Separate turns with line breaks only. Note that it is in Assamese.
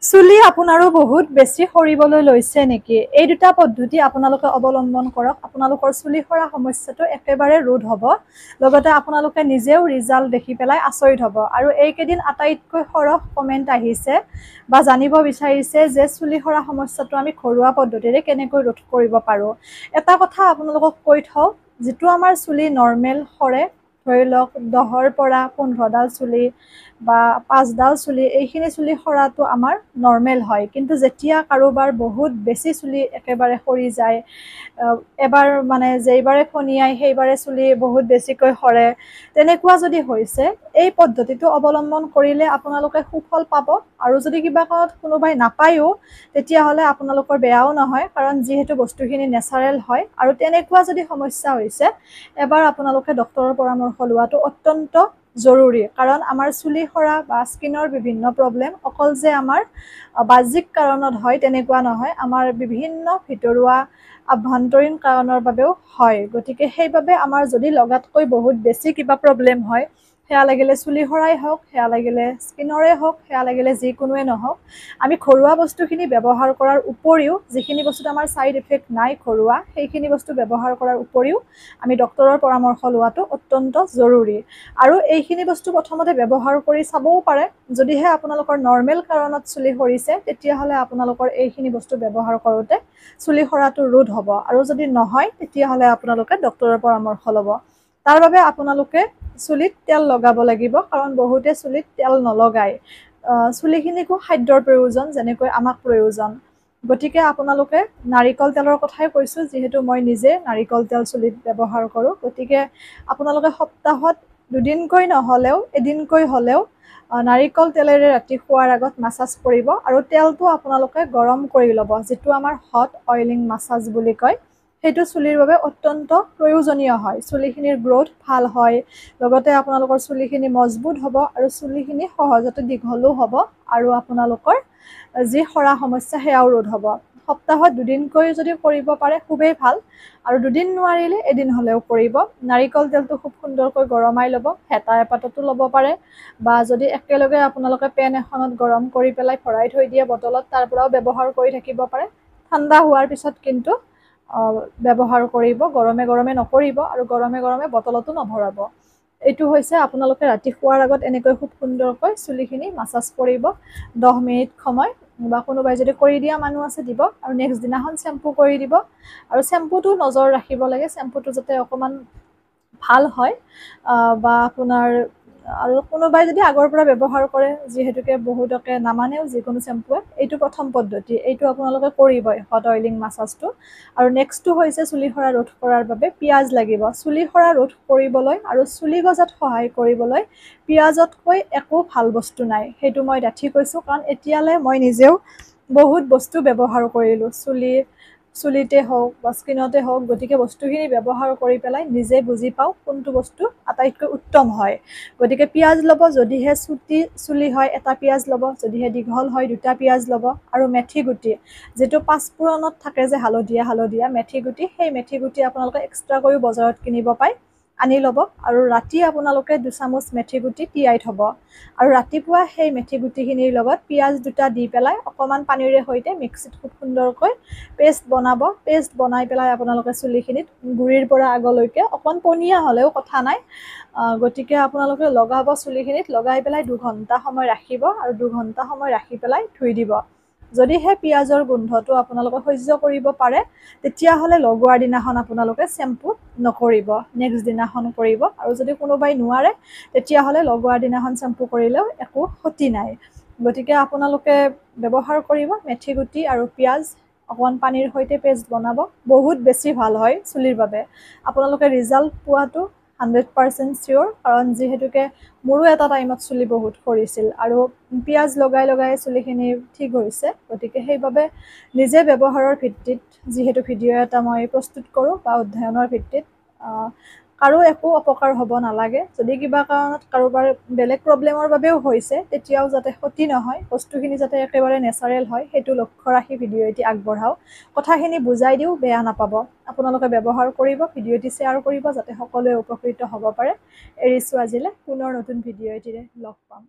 চুলি আপোনাৰো বহুত বেছি সৰিবলৈ লৈছে নেকি? এই দুটা পদ্ধতি আপোনালোকে অৱলম্বন কৰক। আপোনালোকৰ চুলি সৰা সমস্যাটো একেবাৰে ৰোধ হ'ব। লগতে আপোনালোকে নিজেও ৰিজাল্ট দেখি পেলাই আচৰিত হ'ব। আৰু এইকেইদিন আটাইতকৈ সৰহ কমেণ্ট আহিছে বা জানিব বিচাৰিছে যে চুলি সৰা সমস্যাটো আমি ঘৰুৱা পদ্ধতিৰে কেনেকৈ ৰোধ কৰিব পাৰোঁ। এটা কথা আপোনালোকক কৈ থওঁ, যিটো আমাৰ চুলি নৰ্মেল সৰে, ধৰি লওক 10ৰ পৰা 15ডাল চুলি বা 5ডাল চুলি, এইখিনি চুলি সৰাটো আমাৰ নৰ্মেল হয়। কিন্তু যেতিয়া কাৰোবাৰ বহুত বেছি চুলি একেবাৰে সৰি যায়, এবাৰ মানে যেইবাৰে ফণিয়াই সেইবাৰে চুলি বহুত বেছিকৈ সৰে, তেনেকুৱা যদি হৈছে, এই পদ্ধতিটো অৱলম্বন কৰিলে আপোনালোকে সুফল পাব। আৰু যদি কিবা কাৰণত কোনোবাই নাপায়ো, তেতিয়াহ'লে আপোনালোকৰ বেয়াও নহয়, কাৰণ যিহেতু বস্তুখিনি নেচাৰেল হয়। আৰু তেনেকুৱা যদি সমস্যা হৈছে, এবাৰ আপোনালোকে ডক্তৰৰ পৰামৰ্শ লোৱাটো অত্যন্ত জৰুৰী। কাৰণ আমাৰ চুলি সৰা বা স্কিনৰ বিভিন্ন প্ৰব্লেম অকল যে আমাৰ বাহ্যিক কাৰণত হয় তেনেকুৱা নহয়, আমাৰ বিভিন্ন ভিতৰুৱা আভ্যন্তৰীণ কাৰণৰ বাবেও হয়। গতিকে সেইবাবে আমাৰ যদি লগাতকৈ বহুত বেছি কিবা প্ৰব্লেম হয়, সেয়া লাগিলে চুলি সৰাই হওক, সেয়া লাগিলে স্কিনৰে হওক, সেয়া লাগিলে যিকোনোৱে নহওক, আমি ঘৰুৱা বস্তুখিনি ব্যৱহাৰ কৰাৰ উপৰিও, যিখিনি বস্তুত আমাৰ ছাইড ইফেক্ট নাই ঘৰুৱা, সেইখিনি বস্তু ব্যৱহাৰ কৰাৰ উপৰিও আমি ডক্তৰৰ পৰামৰ্শ লোৱাটো অত্যন্ত জৰুৰী। আৰু এইখিনি বস্তু প্ৰথমতে ব্যৱহাৰ কৰি চাবও পাৰে। যদিহে আপোনালোকৰ নৰ্মেল কাৰণত চুলি সৰিছে, তেতিয়াহ'লে আপোনালোকৰ এইখিনি বস্তু ব্যৱহাৰ কৰোঁতে চুলি সৰাটো ৰোধ হ'ব। আৰু যদি নহয়, তেতিয়াহ'লে আপোনালোকে ডক্তৰৰ পৰামৰ্শ ল'ব। তাৰ বাবে আপোনালোকে চুলিত তেল লগাব লাগিব, কাৰণ বহুতে চুলিত তেল নলগায়। চুলিখিনিকো খাদ্যৰ প্ৰয়োজন, যেনেকৈ আমাক প্ৰয়োজন। গতিকে আপোনালোকে নাৰিকল তেলৰ কথাই কৈছোঁ, যিহেতু মই নিজে নাৰিকল তেল চুলিত ব্যৱহাৰ কৰোঁ। গতিকে আপোনালোকে সপ্তাহত দুদিনকৈ নহ'লেও এদিনকৈ হ'লেও নাৰিকল তেলেৰে ৰাতি শোৱাৰ আগত মাছাজ কৰিব। আৰু তেলটো আপোনালোকে গৰম কৰি ল'ব, যিটো আমাৰ হট অইলিং মাছাজ বুলি কয়। সেইটো চুলিৰ বাবে অত্যন্ত প্ৰয়োজনীয় হয়। চুলিখিনিৰ গ্ৰ'থ ভাল হয়, লগতে আপোনালোকৰ চুলিখিনি মজবুত হ'ব, আৰু চুলিখিনি সহজতে দীঘলো হ'ব, আৰু আপোনালোকৰ যি সৰা সমস্যা সেয়াও ৰোধ হ'ব। সপ্তাহত দুদিনকৈ যদি কৰিব পাৰে খুবেই ভাল, আৰু দুদিন নোৱাৰিলে এদিন হ'লেও কৰিব। নাৰিকল তেলটো খুব সুন্দৰকৈ গৰমাই ল'ব, হেতা এপাততো ল'ব পাৰে, বা যদি একেলগে আপোনালোকে পেন এখনত গৰম কৰি পেলাই ভৰাই থৈ দিয়ে বটলত, তাৰ পৰাও ব্যৱহাৰ কৰি থাকিব পাৰে। ঠাণ্ডা হোৱাৰ পিছত কিন্তু ব্যৱহাৰ কৰিব, গৰমে গৰমে নকৰিব, আৰু গৰমে গৰমে বটলতো নভৰাব। এইটো হৈছে আপোনালোকে ৰাতি শোৱাৰ আগত এনেকৈ খুব সুন্দৰকৈ চুলিখিনি মাছাজ কৰিব 10 মিনিট সময়, বা কোনোবাই যদি কৰি দিয়া মানুহ আছে দিব, আৰু নেক্সট দিনাখন চেম্পু কৰি দিব। আৰু চেম্পুটো নজৰ ৰাখিব লাগে, চেম্পুটো যাতে অকণমান ভাল হয়, বা আপোনাৰ আৰু কোনোবাই যদি আগৰ পৰা ব্যৱহাৰ কৰে, যিহেতুকে বহুতকে নামানেও যিকোনো চেম্পুৱে, এইটো প্ৰথম পদ্ধতি, এইটো আপোনালোকে কৰিবই, হট অইলিং মাছাজটো। আৰু নেক্সটটো হৈছে চুলি সৰা ৰোধ কৰাৰ বাবে পিঁয়াজ লাগিব। চুলি সৰা ৰোধ কৰিবলৈ আৰু চুলি গজাত সহায় কৰিবলৈ পিঁয়াজতকৈ একো ভাল বস্তু নাই, সেইটো মই ডাঠি কৈছোঁ। কাৰণ এতিয়ালৈ মই নিজেও বহুত বস্তু ব্যৱহাৰ কৰিলোঁ, চুলিতে হওক বা স্কিনতে হওক। গতিকে বস্তুখিনি ব্যৱহাৰ কৰি পেলাই নিজে বুজি পাওঁ কোনটো বস্তু আটাইতকৈ উত্তম হয়। গতিকে পিঁয়াজ ল'ব, যদিহে চুটি চুলি হয় এটা পিঁয়াজ ল'ব, যদিহে দীঘল হয় 2টা পিঁয়াজ ল'ব। আৰু মেথি গুটি, যিটো পাঁচফোৰণত থাকে যে হালধীয়া হালধীয়া মেথি গুটি, সেই মেথি গুটি আপোনালোকে এক্সট্ৰাকৈও বজাৰত কিনিব পায়, আনি ল'ব। আৰু ৰাতি আপোনালোকে 2 চামুচ মেথি গুটি তিয়াই থ'ব, আৰু ৰাতিপুৱা সেই মেথি গুটিখিনিৰ লগত পিঁয়াজ 2টা দি পেলাই অকণমান পানীৰে সৈতে মিক্সিত খুব সুন্দৰকৈ পেষ্ট বনাব। পেষ্ট বনাই পেলাই আপোনালোকে চুলিখিনিত গুৰিৰ পৰা আগলৈকে, অকণমান পনীয়া হ'লেও কথা নাই, গতিকে আপোনালোকে লগাব চুলিখিনিত, লগাই পেলাই 2 ঘণ্টা সময় ৰাখিব, আৰু 2 ঘণ্টা সময় ৰাখি পেলাই ধুই দিব। যদিহে পিঁয়াজৰ গোন্ধটো আপোনালোকে সহ্য কৰিব পাৰে, তেতিয়াহ'লে লগোৱাৰ দিনাখন আপোনালোকে চেম্পু নকৰিব, নেক্সট দিনাখন কৰিব। আৰু যদি কোনোবাই নোৱাৰে, তেতিয়াহ'লে লগোৱাৰ দিনাখন চেম্পু কৰিলেও একো ক্ষতি নাই। গতিকে আপোনালোকে ব্যৱহাৰ কৰিব মেথি গুটি আৰু পিঁয়াজ, অকণমান পানীৰ সৈতে পেষ্ট বনাব, বহুত বেছি ভাল হয় চুলিৰ বাবে। আপোনালোকে ৰিজাল্ট পোৱাটো 100% চিয়'ৰ, কাৰণ যিহেতুকে মোৰো এটা টাইমত চুলি বহুত সৰিছিল, আৰু পিঁয়াজ লগাই লগাই চুলিখিনি ঠিক হৈছে। গতিকে সেইবাবে নিজে ব্যৱহাৰৰ ভিত্তিত যিহেতু ভিডিঅ' এটা মই প্ৰস্তুত কৰোঁ, বা অধ্যয়নৰ ভিত্তিত, কাৰো একো অপকাৰ হ'ব নালাগে। যদি কিবা কাৰণত কাৰোবাৰ বেলেগ প্ৰব্লেমৰ বাবেও হৈছে, তেতিয়াও যাতে ক্ষতি নহয়, বস্তুখিনি যাতে একেবাৰে নেচাৰেল হয়, সেইটো লক্ষ্য ৰাখি ভিডিঅ' এটি আগবঢ়াওঁ। কথাখিনি বুজাই দিওঁ, বেয়া নাপাব। আপোনালোকে ব্যৱহাৰ কৰিব, ভিডিঅ'টি শ্বেয়াৰ কৰিব, যাতে সকলোৱে উপকৃত হ'ব পাৰে। এৰিছোঁ আজিলৈ, পুনৰ নতুন ভিডিঅ' এটিৰে লগ পাম।